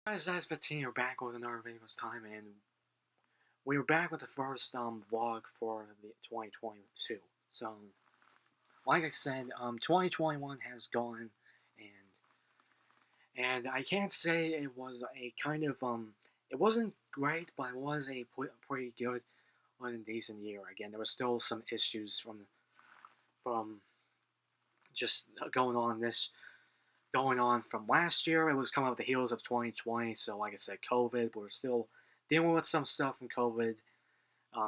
Guys, that's 15. We're back with another video this time, and we were back with the first vlog for the 2022. So, like I said, 2021 has gone, and I can't say it was a kind of it wasn't great, but it was a pretty good and decent year. Again, there were still some issues from just going on from last year. It was coming up the heels of 2020, so like I said, COVID. We're still dealing with some stuff from COVID,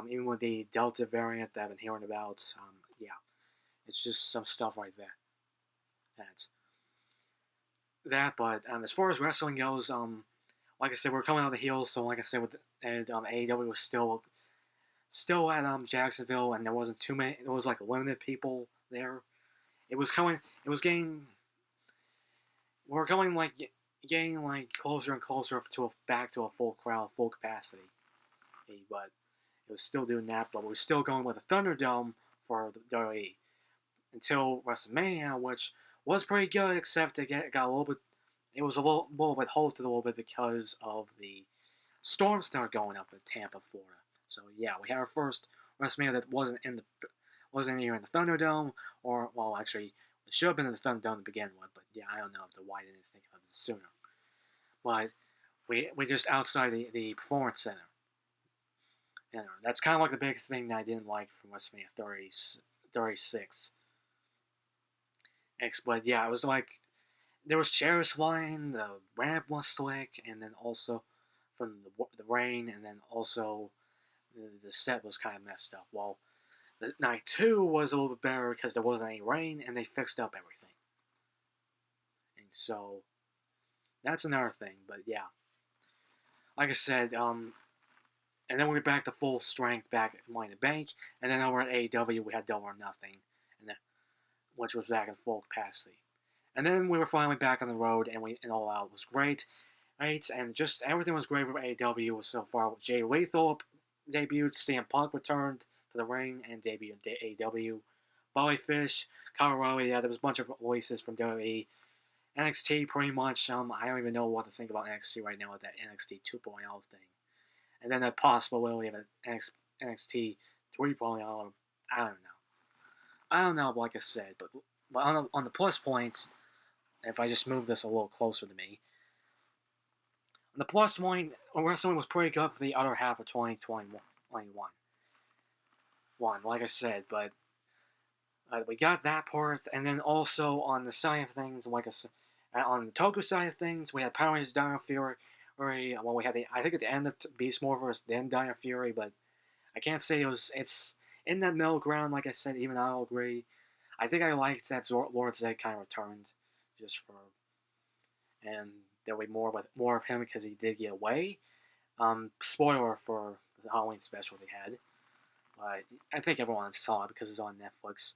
even with the Delta variant that I've been hearing about. Yeah, it's just some stuff like that. That's that. But as far as wrestling goes, like I said, we're coming out of the heels. So like I said, with and AEW was still at Jacksonville, and there wasn't too many. It was like limited people there. It was coming. It was getting we're going like getting like closer and closer to back to a full crowd, full capacity. But it was still doing that. But we are still going with a Thunderdome for the WWE until WrestleMania, which was pretty good, except it got a little bit. It was a little bit halted a little bit because of the storm started going up in Tampa, Florida. So yeah, we had our first WrestleMania that wasn't here in the Thunderdome, or well, actually, it should have been in the Thunderdome to begin with. But yeah, I don't know if why didn't think of it sooner. But we just outside the Performance Center. You know, that's kind of like the biggest thing that I didn't like from WrestleMania 36. But yeah, it was like there was chairs flying, the ramp was slick, and then also from the rain, and then also the set was kind of messed up. Well, the night two was a little bit better because there wasn't any rain, and they fixed up everything. And so that's another thing. But yeah, like I said, and then we were back to full strength back at Money in the Bank, and then over at AEW we had Double or Nothing, and then, which was back in full capacity. And then we were finally back on the road, and All Out was great, right? And just everything was great for AEW so far. Jay Lethal debuted, CM Punk returned to the ring and debuted in AEW. Bobby Fish, Colorado, yeah, there was a bunch of voices from WWE. NXT, pretty much, I don't even know what to think about NXT right now with that NXT 2.0 thing. And then the possibility of an NXT 3.0, I don't know. I don't know, like I said, but on the plus points, if I just move this a little closer to me, on the plus point, wrestling was pretty good for the other half of 2021. Like I said, but we got that part, and then also on the side of things, like I said, on the Toku side of things, we had Power Rangers Dino Fury. Well, we had I think at the end of Beast Morphers, then Dino Fury, but I can't say it's in that middle ground. Like I said, even I'll agree. I think I liked that Lord Zed kind of returned, just for, and there'll be more of him because he did get away. Spoiler for the Halloween special they had, but I think everyone saw it because it's on Netflix.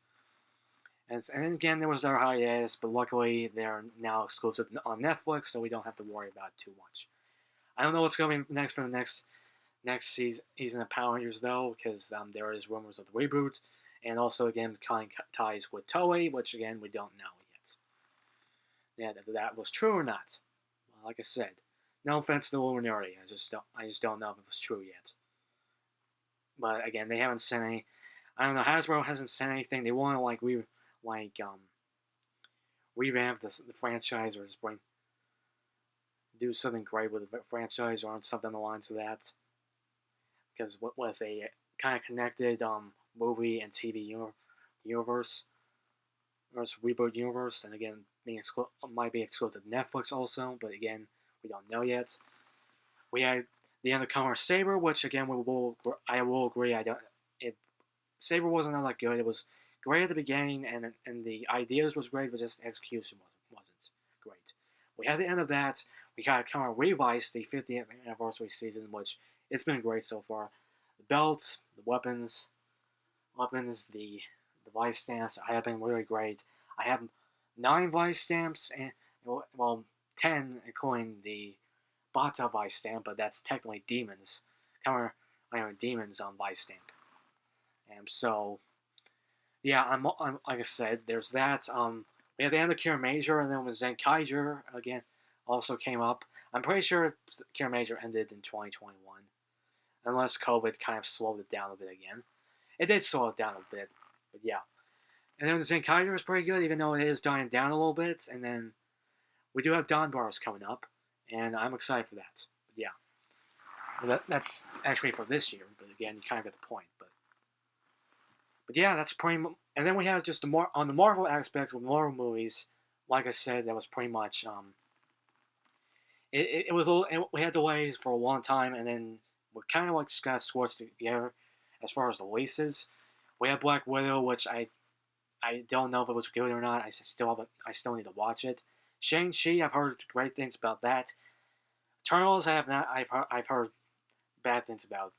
And again, there was our hiatus, but luckily they're now exclusive on Netflix, so we don't have to worry about it too much. I don't know what's going to be next for the next season of Power Rangers though, because there is rumors of the reboot, and also again kind of ties with Toei, which again we don't know yet. Yeah, if that was true or not. Well, like I said, no offense to Luminary, I just don't know if it was true yet. But again, they haven't sent any. I don't know. Hasbro hasn't sent anything. They want to revamp the franchise or just do something great with the franchise or something along the lines of that. Because with a kind of connected movie and TV universe, or reboot universe, and again, might be exclusive to Netflix also, but again, we don't know yet. We had the Undercover Saber, which again I will agree Saber wasn't all that good. It was great at the beginning, and the ideas was great, but just the execution wasn't great. We had the end of that. We kind of revised the 50th anniversary season, which it's been great so far. The belts, the weapons, the vice stamps have been really great. I have 9 vice stamps, and well, 10 including the Bata vice stamp, but that's technically demons. Demons on vice stamp. And so, yeah, I'm like I said, there's that. We had the end of Kira Major, and then when Zenkaiger again also came up. I'm pretty sure Cure Major ended in 2021, unless COVID kind of slowed it down a bit again. It did slow it down a bit, but yeah. And then the Zenkaiser is pretty good, even though it is dying down a little bit. And then we do have Donbars coming up, and I'm excited for that. But yeah, that's actually for this year. But again, you kind of get the point. But yeah, that's pretty much. And then we have just the more on the Marvel aspect with Marvel movies. Like I said, that was pretty much it was a little, we had delays for a long time, and then we kind of like just got squashed together as far as the releases. We had Black Widow, which I don't know if it was good or not. I still need to watch it. Shang-Chi, I've heard great things about that. Eternals, I have not. I've heard bad things about.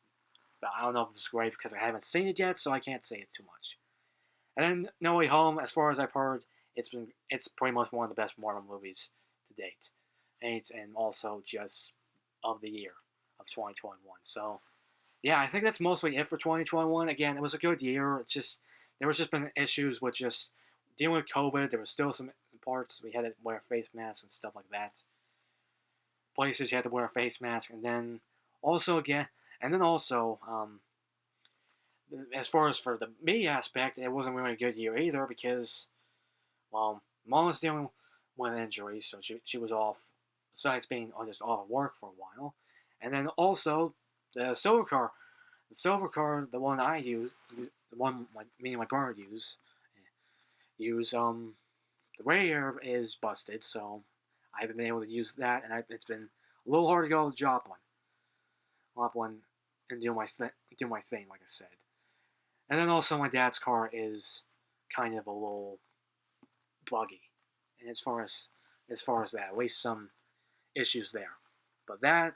But I don't know if it's great because I haven't seen it yet, so I can't say it too much. And then No Way Home, as far as I've heard, it's pretty much one of the best Marvel movies to date, and also just of the year of 2021. So yeah, I think that's mostly it for 2021. Again, it was a good year. It's just there was just been issues with just dealing with COVID. There was still some parts we had to wear face masks and stuff like that. Places you had to wear a face mask, and then also again, and then also as far as for the me aspect, it wasn't really a good year either because well, mom was dealing with an injury, so she was off. Besides being just off of work for a while, and then also the silver car the one I use, the one me and my brother use the radiator is busted, so I haven't been able to use that, and it's been a little hard to go with the job one, and do my thing, like I said. And then also my dad's car is kind of a little buggy, and as far as that, at least some issues there. But that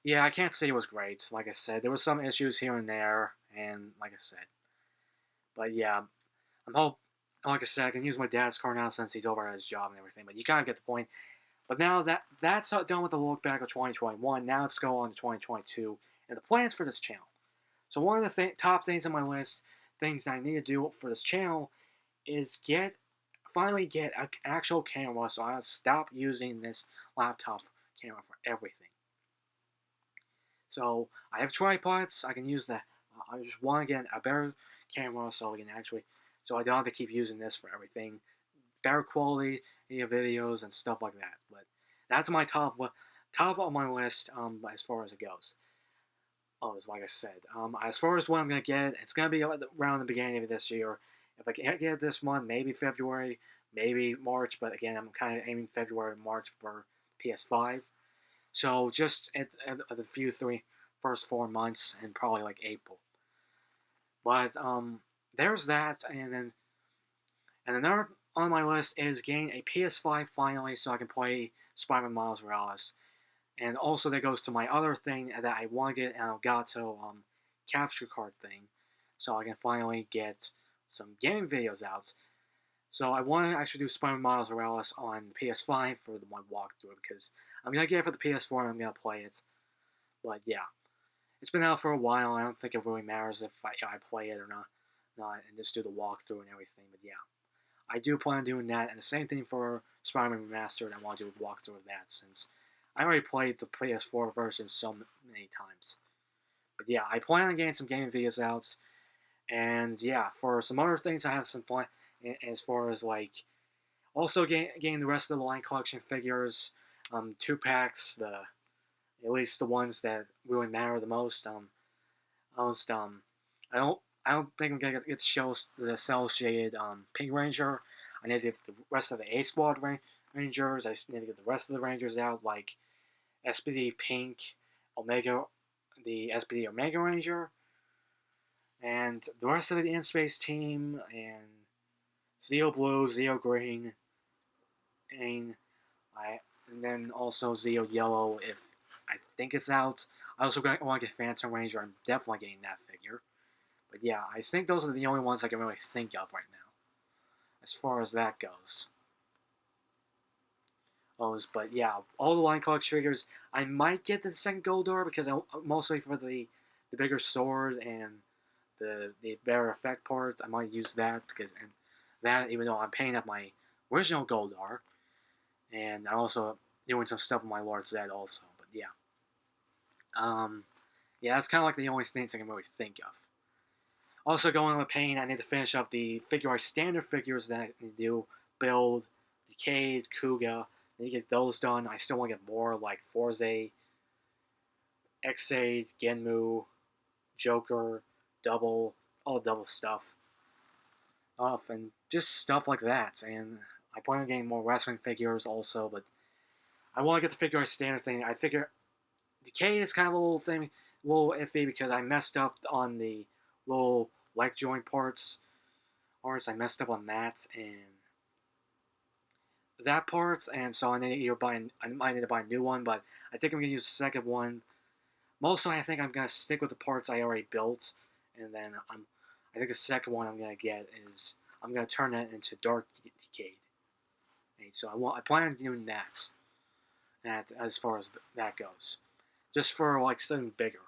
yeah, I can't say it was great. Like I said, there were some issues here and there, and like I said, but yeah, I'm hope. Like I said, I can use my dad's car now since he's over at his job and everything. But you kind of get the point. But now that's done with the look back of 2021. Now let's go on to 2022 and the plans for this channel. So one of the top things on my list, things that I need to do for this channel, is finally get an actual camera. So I'll stop using this laptop camera for everything. So I have tripods. I can use that. I just want to get a better camera so I can actually, so I don't have to keep using this for everything. Better quality videos and stuff like that. But that's my top on my list as far as it goes. Oh, like I said, as far as what I'm gonna get, it's gonna be around the beginning of this year. If I can't get it this month, maybe February, maybe March. But again, I'm kind of aiming February, March for PS5. So just at the first 4 months, and probably like April. But there's that, and another on my list is getting a PS5 finally, so I can play Spider-Man Miles Morales. And also that goes to my other thing that I want to get an Elgato capture card thing, so I can finally get some gaming videos out. So I want to actually do Spider-Man Miles Morales on PS5 for the one walkthrough because I'm gonna get it for the PS4 and I'm gonna play it. But yeah, it's been out for a while. I don't think it really matters if I play it or not, and just do the walkthrough and everything. But yeah, I do plan on doing that, and the same thing for Spider-Man Remastered. I want to do a walkthrough of that since I already played the PS4 version so many times. But yeah, I plan on getting some gaming videos out, and yeah, for some other things, I have some plan as far as like also getting the rest of the line collection figures, 2 packs, at least the ones that really matter the most. Most I don't think I'm gonna get the cell shaded Pink Ranger. I need to get the rest of the A Squad Rangers. I need to get the rest of the Rangers out, like SPD Pink, Omega, the SPD Omega Ranger, and the rest of the In Space team, and Zeo Blue, Zeo Green, and and then also Zeo Yellow if I think it's out. I also want to get Phantom Ranger. I'm definitely getting that figure. But yeah, I think those are the only ones I can really think of right now, as far as that goes. But yeah, all the line collection figures. I might get the second Goldar because mostly for the bigger sword and the better effect parts. I might use that because and that even though I'm paying up my original Goldar, and I also doing some stuff with my Lord Zed also. But yeah, yeah, that's kind of like the only things I can really think of. Also, going with Pain, I need to finish up the Figure Art standard figures that I need to do. Build, Decayed, Kuga. I need to get those done. I still want to get more like Forze, Ex-Aid, Genmu, Joker, Double, all double stuff. And just stuff like that. And I plan on getting more wrestling figures also, but I want to get the Figure Art standard thing. I figure Decay is kind of a little thing, a little iffy because I messed up on the little leg joint parts. I messed up on that and so I need to either I might need to buy a new one, but I think I'm gonna use the second one. Mostly, I think I'm gonna stick with the parts I already built, and then I think the second one I'm gonna get is I'm gonna turn it into Dark Decayed. And so I plan on doing that. That as far as that goes, just for like something bigger.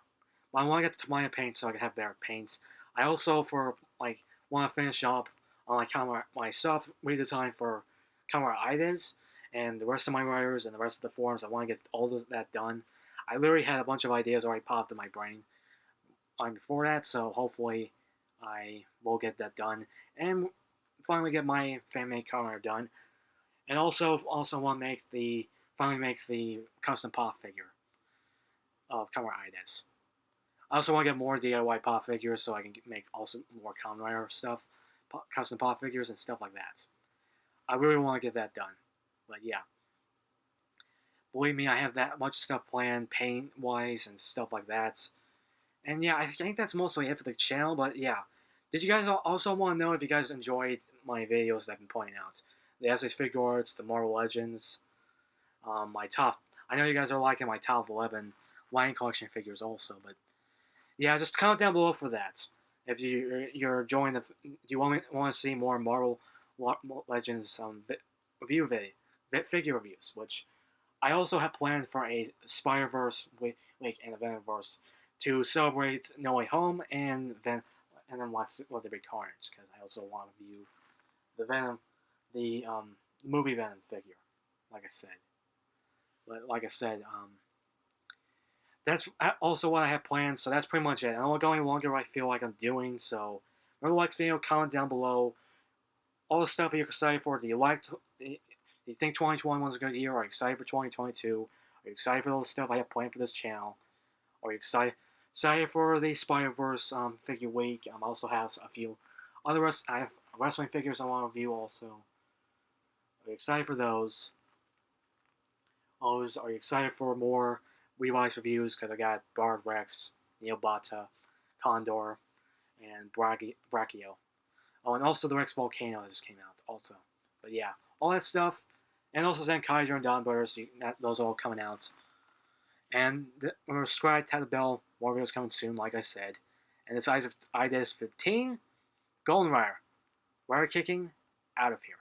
But I want to get the Tamiya paint so I can have better paints. I also for like want to finish up on my soft redesign for Camera Ides and the rest of my writers and the rest of the forums. I want to get all of that done. I literally had a bunch of ideas already popped in my brain before that, so hopefully I will get that done and finally get my fan made camera done. And also want to finally make the custom pop figure of Camera Ides. I also want to get more DIY pop figures so I can make also more Kamen Rider stuff, custom pop figures and stuff like that. I really want to get that done. But yeah, believe me, I have that much stuff planned, paint wise and stuff like that. And yeah, I think that's mostly it for the channel. But yeah, did you guys also want to know if you guys enjoyed my videos that I've been pointing out? The SH Figure Arts, the Marvel Legends, my top. I know you guys are liking my top 11 Lion Collection figures also, but yeah, just comment down below for that. If you're enjoying you want to see more Marvel Legends review figure reviews, which I also have planned for a Spider-Verse week and a Venomverse to celebrate No Way Home and then watch Let There Be Carnage because I also want to view the Venom, the movie Venom figure, like I said. But like I said, that's also what I have planned. So that's pretty much it. I don't want to go any longer. I feel like I'm doing so. Remember, like this video, comment down below all the stuff you're excited for. Do you think 2021 was a good year? Are you excited for 2022? Are you excited for all the stuff I have planned for this channel? Are you excited for the Spider-Verse figure week? I also have a few other I have wrestling figures I want to review also. Are you excited for those? Are you excited for more Revice reviews? Because I got Bard Rex, Neil Bata, Condor, and Brachio. Oh, and also the Rex Volcano that just came out also. But yeah, all that stuff. And also Zenkaiser and Don Brothers, those are all coming out. And remember, subscribe, tap the bell, more videos coming soon, like I said. And the size of IDES 15, Golden Rider. Rider kicking, out of here.